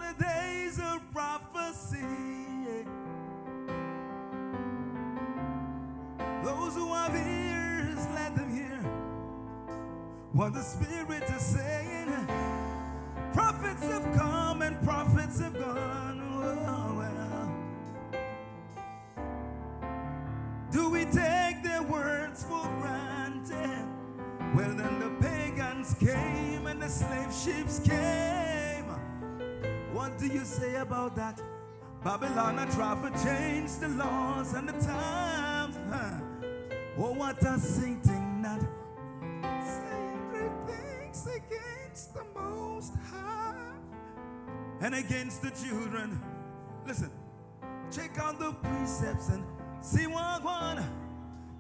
the days of prophecy. Those who have ears, let them hear what the Spirit is saying. Prophets have come and prophets have gone. Oh, well. Do we take their words for granted? Well, then the pagans came and the slave ships came. What do you say about that? Babylon and Trumpet changed the laws and the times. Oh, what a Satan not saying great things against the Most High and against the children. Listen, check out the precepts and see what one.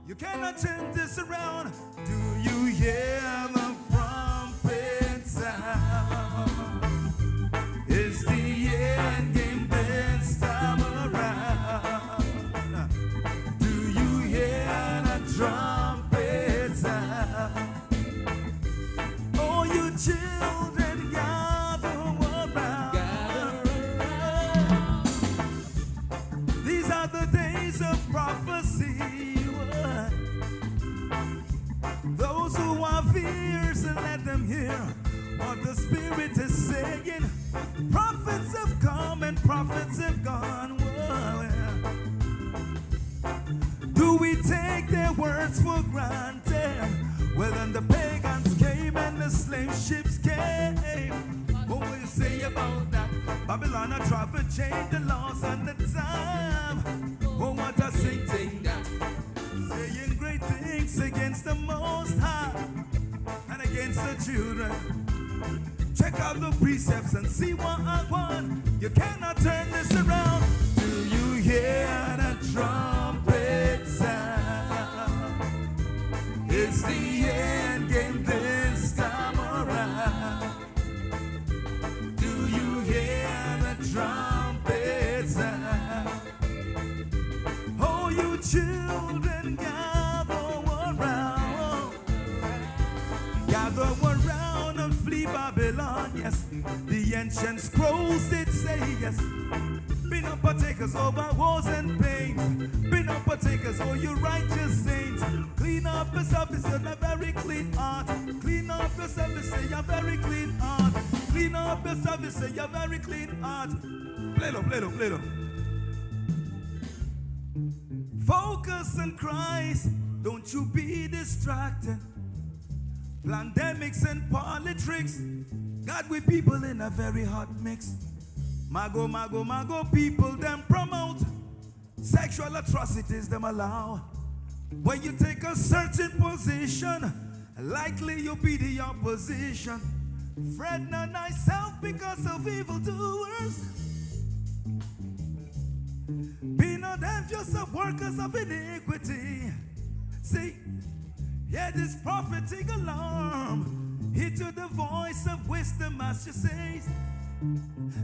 You cannot turn this around. Do you hear the trumpet sound? It's the end game this time around. Do you hear the trumpet sound? Oh, you children, gather around. These are the days of prophecy. Those who have ears, let them hear what the Spirit is saying. Prophets have come and prophets have gone. Whoa, yeah. Do we take their words for granted? Well, then the pagans came and the slave ships came. What will you say about that? Babylon and Trumpet changed the laws and the time. Oh, what a Satan that saying great things against the Most High and against the children. Check out the precepts and see what I want. You cannot turn this around. Do you hear the trumpet sound? It's the end game this time around. Do you hear the trumpet sound? Oh, you children, gather around. Gather around and flee Babylon, yes. The ancient scrolls did say, yes. Be not partakers over wars and pains. Be not partakers, oh, you righteous saints. Clean up yourself, it's a very clean heart. Clean up yourself, it's a very clean heart. Clean up yourself, it's a very clean heart. Play low, play low, play low. Focus on Christ, don't you be distracted. Pandemics and politics got we people in a very hot mix. Mago, mago, mago people them promote. Sexual atrocities them allow. When you take a certain position, likely you'll be the opposition. Fret not thyself because of evildoers. Be not envious of workers of iniquity. See, hear this prophetic alarm. Hear to the voice of wisdom as she says,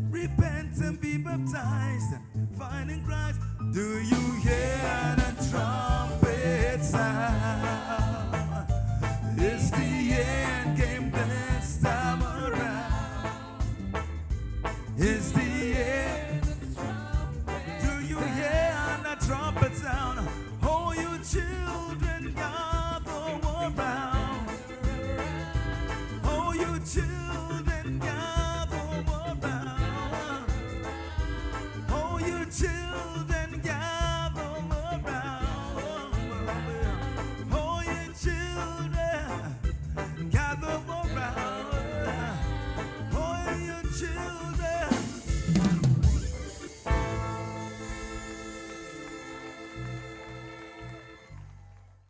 repent and be baptized, finding Christ. Do you hear the trumpet sound? It's the end game this time around. It's the end. Do you hear the trumpet sound? Oh, you children, gather around. Oh, you children, gather around. Oh, you children.